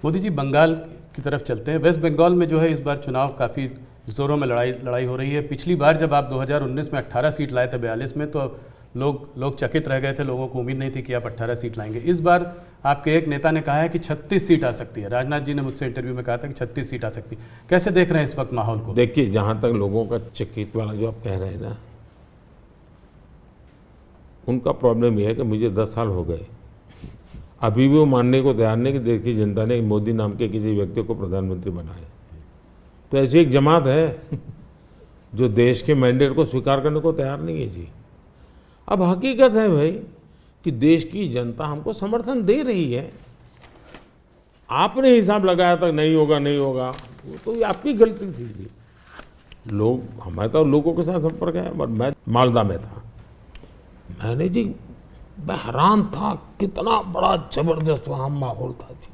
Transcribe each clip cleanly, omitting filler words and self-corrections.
मोदी जी, बंगाल की तरफ चलते हैं। वेस्ट बंगाल में जो है इस बार चुनाव काफ़ी ज़ोरों में लड़ाई हो रही है। पिछली बार जब आप 2019 में 18 सीट लाए थे 42 में, तो लोग चकित रह गए थे, लोगों को उम्मीद नहीं थी कि आप 18 सीट लाएंगे। इस बार आपके एक नेता ने कहा है कि 36 सीट आ सकती है। राजनाथ जी ने मुझसे इंटरव्यू में कहा था कि 36 सीट आ सकती है। कैसे देख रहे हैं इस वक्त माहौल को? देखिए, जहाँ तक लोगों का चकित वाला जो आप कह रहे हैं ना, उनका प्रॉब्लम यह है कि मुझे 10 साल हो गए, अभी भी वो मानने को तैयार नहीं कि देश की जनता ने मोदी नाम के किसी व्यक्ति को प्रधानमंत्री बनाया। तो ऐसी एक जमात है जो देश के मैंडेट को स्वीकार करने को तैयार नहीं है जी। अब हकीकत है भाई कि देश की जनता हमको समर्थन दे रही है। आपने हिसाब लगाया था नहीं होगा नहीं होगा, वो तो आपकी गलती थी जी। हमारे तो लोगों के साथ संपर्क है। और मैं मालदा में था, मैंने जी, मैं हैरान था कितना बड़ा जबरदस्त वहाँ माहौल था जी।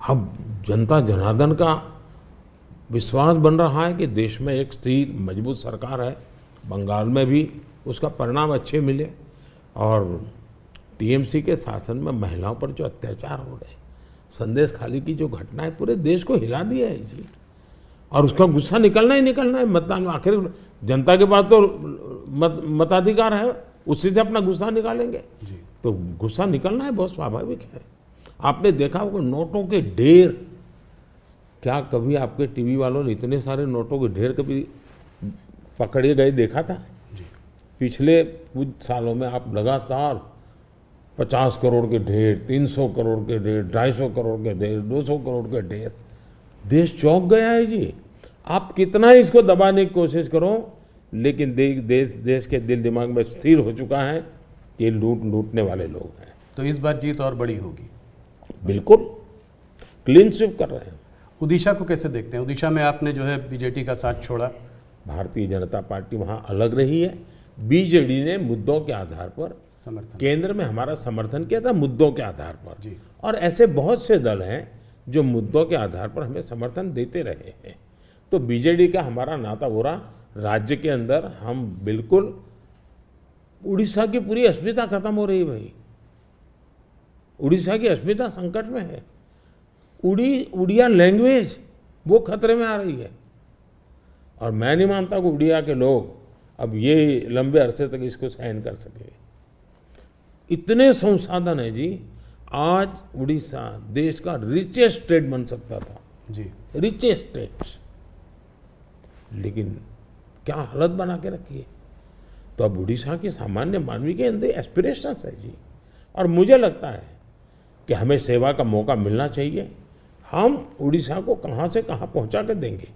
अब जनता जनार्दन का विश्वास बन रहा है कि देश में एक स्थिर मजबूत सरकार है। बंगाल में भी उसका परिणाम अच्छे मिले। और टीएमसी के शासन में महिलाओं पर जो अत्याचार हो रहे, संदेश खाली की जो घटना है, पूरे देश को हिला दिया है जी। और उसका गुस्सा निकलना ही निकलना है मतदान में। आखिर जनता के पास तो मताधिकार है, उसी से अपना गुस्सा निकालेंगे जी। तो गुस्सा निकलना है, बहुत स्वाभाविक है। आपने देखा होगा नोटों के ढेर, क्या कभी आपके टीवी वालों ने इतने सारे नोटों के ढेर कभी पकड़े गए देखा था? पिछले कुछ सालों में आप लगातार 50 करोड़ के ढेर, 300 करोड़ के ढेर, 250 करोड़ के ढेर, 200 करोड़ के ढेर, देश चौंक गया है जी। आप कितना इसको दबाने की कोशिश करो, लेकिन देश के दिल दिमाग में स्थिर हो चुका है कि ये लूटने वाले लोग हैं। तो इस बार जीत और बड़ी होगी? बिल्कुल, क्लीन स्वीप कर रहे हैं। उड़ीसा को कैसे देखते हैं? उड़ीसा में आपने जो है बीजेडी का साथ छोड़ा। भारतीय जनता पार्टी वहाँ अलग रही है। बीजेडी ने मुद्दों के आधार पर समर्थन, केंद्र में हमारा समर्थन किया था मुद्दों के आधार पर जी। और ऐसे बहुत से दल हैं जो मुद्दों के आधार पर हमें समर्थन देते रहे हैं। तो बीजेडी का हमारा नाता हो रहा, राज्य के अंदर हम बिल्कुल, उड़ीसा की पूरी अस्मिता खत्म हो रही भाई। उड़ीसा की अस्मिता संकट में है। उड़िया लैंग्वेज वो खतरे में आ रही है। और मैं नहीं मानता कि उड़िया के लोग अब ये लंबे अरसे तक इसको सहन कर सके। इतने संसाधन है जी। आज उड़ीसा देश का रिचेस्ट स्टेट बन सकता था जी, रिचेस्ट स्टेट, लेकिन क्या हालत बना के रखी है। तो अब उड़ीसा के सामान्य मानवी के अंदर एस्पिरेशंस है जी। और मुझे लगता है कि हमें सेवा का मौका मिलना चाहिए। हम उड़ीसा को कहां से कहां पहुंचा कर देंगे।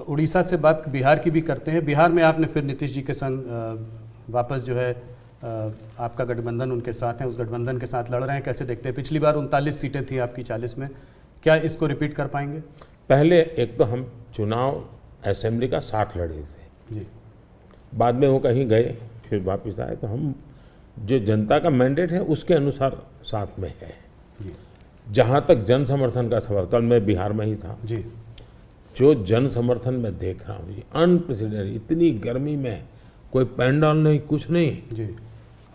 उड़ीसा से बात बिहार की भी करते हैं। बिहार में आपने फिर नीतीश जी के संग वापस जो है आपका गठबंधन उनके साथ है, उस गठबंधन के साथ लड़ रहे हैं। कैसे देखते हैं? पिछली बार 39 सीटें थी आपकी 40 में, क्या इसको रिपीट कर पाएंगे? पहले एक तो हम चुनाव असेंबली का 60 लड़े थे जी। बाद में वो कहीं गए, फिर वापस आए। तो हम जो जनता का मैंडेट है उसके अनुसार साथ में है जी। जहाँ तक जन समर्थन का सवाल, कल मैं बिहार में ही था जी। जो जन समर्थन में देख रहा हूँ जी, अनप्रेसिडेंटेड, इतनी गर्मी में कोई पैंडल नहीं, कुछ नहीं जी।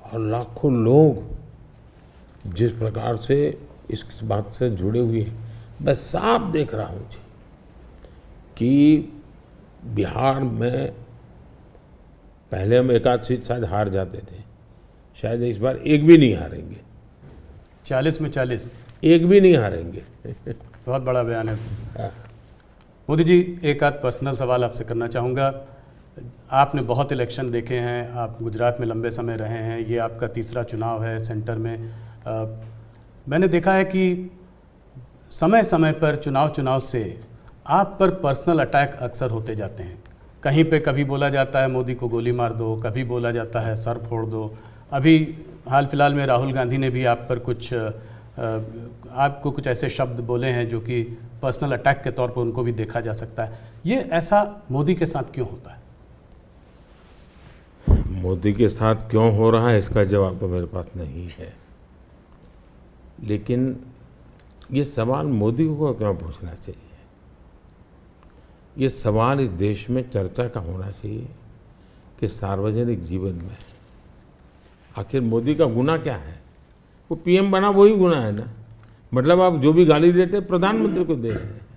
और लाखों लोग जिस प्रकार से इस बात से जुड़े हुए हैं, मैं साफ देख रहा हूँ जी कि बिहार में पहले हम एक आध सीट शायद हार जाते थे, शायद इस बार एक भी नहीं हारेंगे। 40 में 40 एक भी नहीं हारेंगे। बहुत बड़ा बयान है। मोदी जी, एक आध पर्सनल सवाल आपसे करना चाहूँगा। आपने बहुत इलेक्शन देखे हैं, आप गुजरात में लंबे समय रहे हैं, ये आपका तीसरा चुनाव है सेंटर में। मैंने देखा है कि समय समय पर चुनाव से आप पर पर्सनल अटैक अक्सर होते जाते हैं। कहीं पे कभी बोला जाता है मोदी को गोली मार दो, कभी बोला जाता है सर फोड़ दो। अभी हाल फिलहाल में राहुल गांधी ने भी आप पर आपको कुछ ऐसे शब्द बोले हैं जो कि पर्सनल अटैक के तौर पर उनको भी देखा जा सकता है। ये ऐसा मोदी के साथ क्यों होता है? मोदी के साथ क्यों हो रहा है इसका जवाब तो मेरे पास नहीं है, लेकिन ये सवाल मोदी को क्यों पूछना चाहिए? ये सवाल इस देश में चर्चा का होना चाहिए कि सार्वजनिक जीवन में आखिर मोदी का गुनाह क्या है। वो पीएम बना वही गुनाह है ना। मतलब आप जो भी गाली देते हैं प्रधानमंत्री को दे रहे हैं।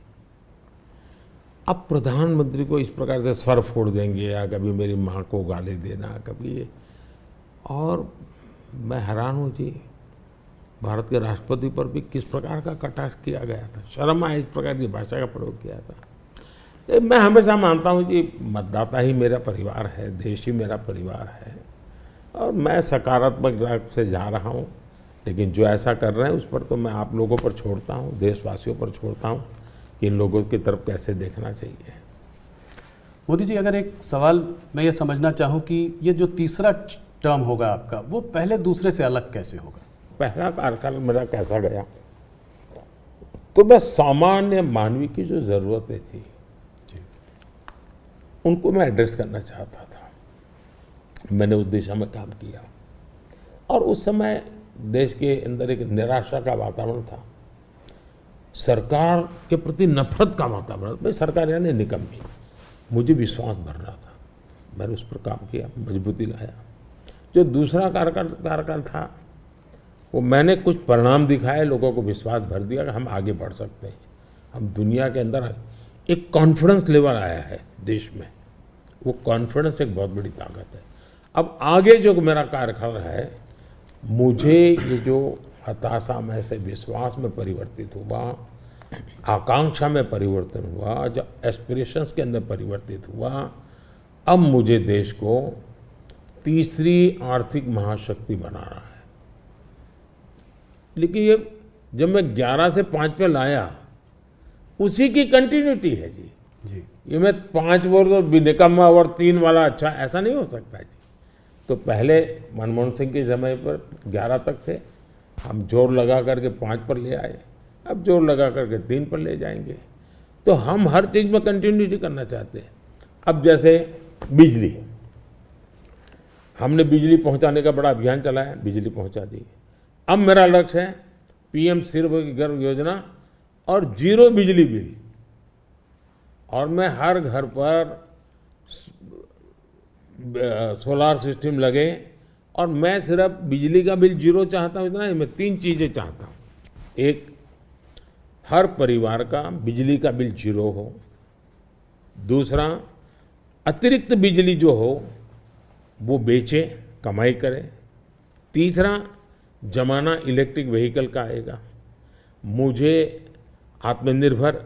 अब प्रधानमंत्री को इस प्रकार से सर फोड़ देंगे या कभी मेरी माँ को गाली देना कभी ये, और मैं हैरान हूँ जी, भारत के राष्ट्रपति पर भी किस प्रकार का कटाक्ष किया गया था। शर्म आए इस प्रकार की भाषा का प्रयोग किया था। मैं हमेशा मानता हूँ जी मतदाता ही मेरा परिवार है, देश ही मेरा परिवार है, और मैं सकारात्मक राह से जा रहा हूँ। लेकिन जो ऐसा कर रहे हैं उस पर तो मैं आप लोगों पर छोड़ता हूँ, देशवासियों पर छोड़ता हूँ कि इन लोगों की तरफ कैसे देखना चाहिए। मोदी जी, अगर एक सवाल मैं ये समझना चाहूँ कि ये जो तीसरा टर्म होगा आपका, वो पहले दूसरे से अलग कैसे होगा? पहला कार्यकाल मेरा कैसा गया, तो मैं सामान्य मानवी की जो ज़रूरतें थी उनको मैं एड्रेस करना चाहता था। मैंने उस दिशा में काम किया, और उस समय देश के अंदर एक निराशा का वातावरण था, सरकार के प्रति नफरत का वातावरण। भाई सरकार यानी निकम्मी, मुझे विश्वास भरना था, मैंने उस पर काम किया, मजबूती लाया। जो दूसरा कार्यकाल था वो मैंने कुछ परिणाम दिखाए, लोगों को विश्वास भर दिया कि हम आगे बढ़ सकते हैं, हम दुनिया के अंदर एक कॉन्फिडेंस लेवल आया है देश में। वो कॉन्फिडेंस एक बहुत बड़ी ताकत है। अब आगे जो मेरा कार्यकाल है, मुझे ये जो हताशा में से विश्वास में परिवर्तित हुआ, आकांक्षा में परिवर्तन हुआ, जो एस्पिरेशंस के अंदर परिवर्तित हुआ, अब मुझे देश को तीसरी आर्थिक महाशक्ति बनाना है। लेकिन ये जब मैं 11 से 5 पे लाया, उसी की कंटिन्यूटी है जी। ये मैं 5 वर्ष और निकम्मा और 3 वाला अच्छा, ऐसा नहीं हो सकता जी। तो पहले मनमोहन सिंह के समय पर 11 तक थे, हम जोर लगा करके 5 पर ले आए, अब जोर लगा करके 3 पर ले जाएंगे। तो हम हर चीज़ में कंटिन्यूटी करना चाहते हैं। अब जैसे बिजली, हमने बिजली पहुंचाने का बड़ा अभियान चलाया, बिजली पहुंचा दी। अब मेरा लक्ष्य है पीएम सूर्यघर योजना और 0 बिजली बिल, और मैं हर घर पर सोलार सिस्टम लगे, और मैं सिर्फ बिजली का बिल 0 चाहता हूँ, इतना नहीं, मैं 3 चीज़ें चाहता हूँ। एक, हर परिवार का बिजली का बिल 0 हो। दूसरा, अतिरिक्त बिजली जो हो वो बेचे, कमाई करे। तीसरा, जमाना इलेक्ट्रिक व्हीकल का आएगा। मुझे आत्मनिर्भर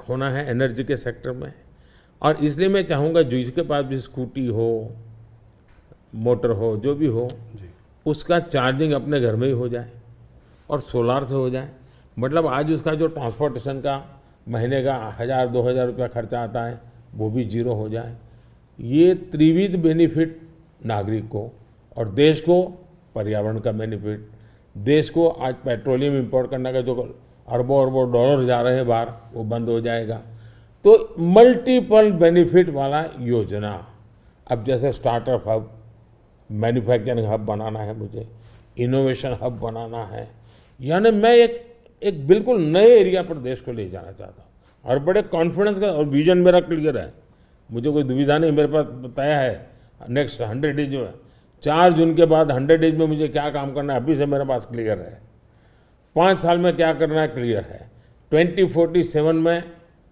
होना है एनर्जी के सेक्टर में, और इसलिए मैं चाहूँगा जिसके पास भी स्कूटी हो, मोटर हो, जो भी हो, उसका चार्जिंग अपने घर में ही हो जाए और सोलार से हो जाए। मतलब आज उसका जो ट्रांसपोर्टेशन का महीने का 1000-2000 रुपया खर्चा आता है, वो भी 0 हो जाए। ये त्रिविध बेनिफिट नागरिक को और देश को, पर्यावरण का बेनिफिट, देश को आज पेट्रोलियम इंपोर्ट करने का जो अरबों अरबों डॉलर जा रहे हैं बाहर, वो बंद हो जाएगा। तो मल्टीपल बेनिफिट वाला योजना। अब जैसे स्टार्टअप हब, मैन्युफैक्चरिंग हब बनाना है मुझे, इनोवेशन हब बनाना है, यानी मैं एक बिल्कुल नए एरिया पर देश को ले जाना चाहता हूँ, और बड़े कॉन्फिडेंस का, और विजन मेरा क्लियर है, मुझे कोई दुविधा नहीं, मेरे पास तय है। नेक्स्ट 100 डेज जो है, 4 जून के बाद 100 डेज में मुझे क्या काम करना है अभी से मेरे पास क्लियर है। 5 साल में क्या करना है क्लियर है। 2047 में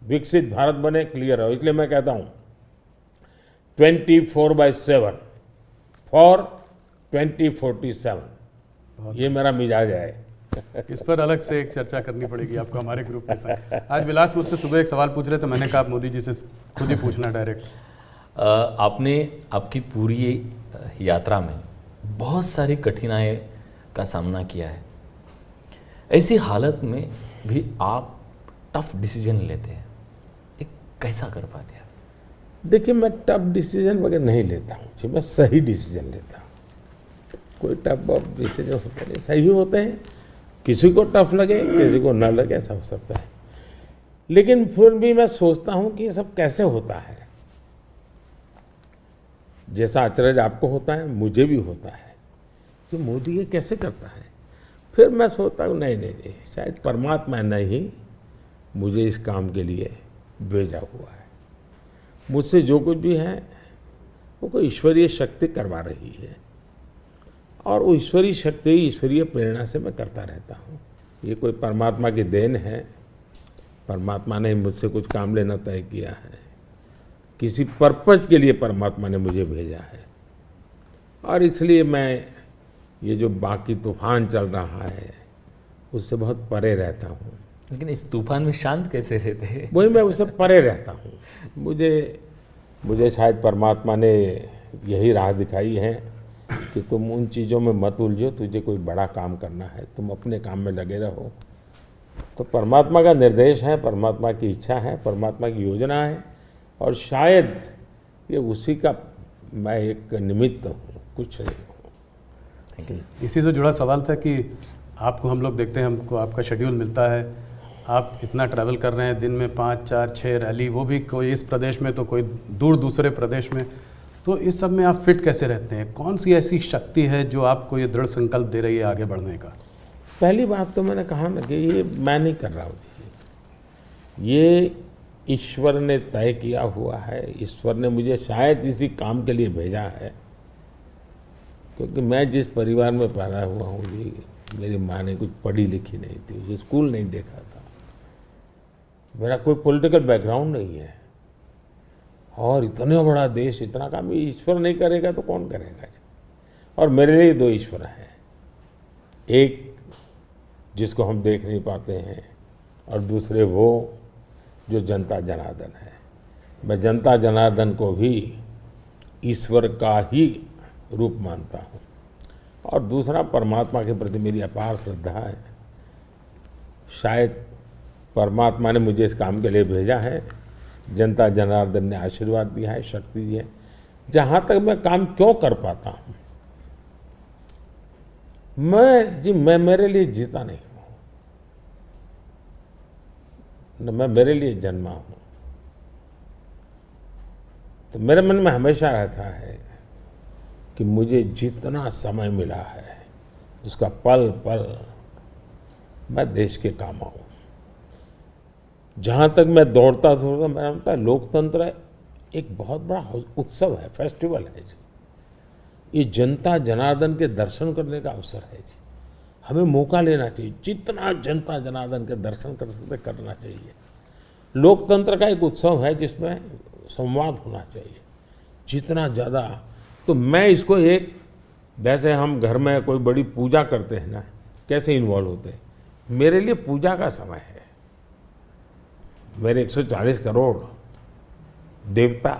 विकसित भारत बने, क्लियर है। इसलिए मैं कहता हूँ 24/7 फॉर 2047, ये मेरा मिजाज है। इस पर अलग से एक चर्चा करनी पड़ेगी आपको हमारे ग्रुप के साथ। आज विलास मुझसे सुबह एक सवाल पूछ रहे थे, मैंने कहा आप मोदी जी से खुद ही पूछना डायरेक्ट। आपने आपकी पूरी यात्रा में बहुत सारी कठिनाई का सामना किया है। ऐसी हालत में भी आप टफ डिसीजन लेते हैं, ये कैसा कर पाते हैं? देखिए, मैं टफ डिसीजन वगैरह नहीं लेता हूँ, मैं सही डिसीजन लेता हूँ। कोई टफ डिसीजन होता नहीं, सही भी होते हैं, किसी को टफ लगे किसी को ना लगे, ऐसा हो सकता है। लेकिन फिर भी मैं सोचता हूँ कि ये सब कैसे होता है। जैसा अचरज आपको होता है मुझे भी होता है कि मोदी ये कैसे करता है। फिर मैं सोचता हूँ नहीं, शायद परमात्मा ने ही मुझे इस काम के लिए भेजा हुआ है। मुझसे जो कुछ भी है वो कोई ईश्वरीय शक्ति करवा रही है, और वो ईश्वरीय शक्ति, ईश्वरीय प्रेरणा से मैं करता रहता हूँ। ये कोई परमात्मा की देन है, परमात्मा ने मुझसे कुछ काम लेना तय किया है, किसी पर्पज के लिए परमात्मा ने मुझे भेजा है। और इसलिए मैं ये जो बाकी तूफान चल रहा है उससे बहुत परे रहता हूँ। लेकिन इस तूफान में शांत कैसे रहते हैं? वही मैं उससे परे रहता हूँ। मुझे शायद परमात्मा ने यही राह दिखाई है कि तुम उन चीज़ों में मत उलझो, तुझे कोई बड़ा काम करना है, तुम अपने काम में लगे रहो। तो परमात्मा का निर्देश है, परमात्मा की इच्छा है, परमात्मा की योजना है, और शायद ये उसी का मैं एक निमित्त हूँ, कुछ नहीं हूँ। Thank you. इसी से जुड़ा सवाल था कि आपको हम लोग देखते हैं, हमको आपका शेड्यूल मिलता है, आप इतना ट्रैवल कर रहे हैं, दिन में 5, 4, 6 रैली, वो भी कोई इस प्रदेश में तो कोई दूर दूसरे प्रदेश में, तो इस सब में आप फिट कैसे रहते हैं? कौन सी ऐसी शक्ति है जो आपको ये दृढ़ संकल्प दे रही है आगे बढ़ने का? पहली बात तो मैंने कहा ना कि ये मैं नहीं कर रहा हूँ, ये ईश्वर ने तय किया हुआ है। ईश्वर ने मुझे शायद इसी काम के लिए भेजा है, क्योंकि मैं जिस परिवार में पैदा हुआ हूँ जी, मेरी माँ ने कुछ पढ़ी लिखी नहीं थी, स्कूल नहीं देखा था, मेरा कोई पॉलिटिकल बैकग्राउंड नहीं है, और इतना बड़ा देश, इतना काम ईश्वर नहीं करेगा तो कौन करेगा? और मेरे लिए 2 ईश्वर हैं, एक जिसको हम देख नहीं पाते हैं, और दूसरे वो जो जनता जनार्दन है। मैं जनता जनार्दन को भी ईश्वर का ही रूप मानता हूँ, और दूसरा परमात्मा के प्रति मेरी अपार श्रद्धा है। शायद परमात्मा ने मुझे इस काम के लिए भेजा है, जनता जनार्दन ने आशीर्वाद दिया है, शक्ति दी है। जहाँ तक मैं काम क्यों कर पाता हूँ, मैं मेरे लिए जीता नहीं हूँ, न मैं मेरे लिए जन्मा हूँ। तो मेरे मन में हमेशा रहता है कि मुझे जितना समय मिला है उसका पल पल मैं देश के काम आऊँ। जहाँ तक मैं दौड़ता मैं मानता है लोकतंत्र एक बहुत बड़ा उत्सव है, फेस्टिवल है जी। ये जनता जनार्दन के दर्शन करने का अवसर है जी। हमें मौका लेना चाहिए, जितना जनता जनार्दन के दर्शन कर सकते करना चाहिए। लोकतंत्र का एक उत्सव है जिसमें संवाद होना चाहिए जितना ज़्यादा। तो मैं इसको एक, जैसे हम घर में कोई बड़ी पूजा करते हैं ना, कैसे इन्वॉल्व होते हैं, मेरे लिए पूजा का समय है। मेरे 140 करोड़ देवता,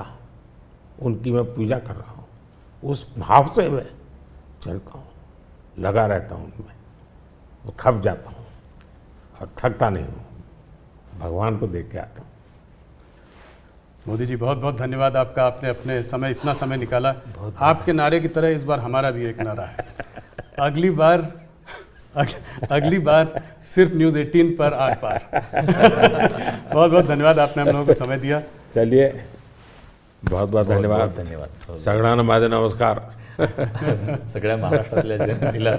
उनकी मैं पूजा कर रहा हूँ, उस भाव से मैं चलता हूँ, लगा रहता हूँ उनमें, वो खप जाता हूँ और थकता नहीं हूँ, भगवान को देख के आता हूँ। मोदी जी बहुत बहुत धन्यवाद आपका, आपने अपने समय, इतना समय निकाला। आपके नारे की तरह इस बार हमारा भी एक नारा है, अगली बार सिर्फ न्यूज़ 18 पर आर पार। बहुत बहुत धन्यवाद, आपने हम लोगों को समय दिया। चलिए, बहुत बहुत धन्यवाद। धन्यवाद। सगळ्यांना माझे नमस्कार। सगळ्या महाराष्ट्रातल्या जनतेला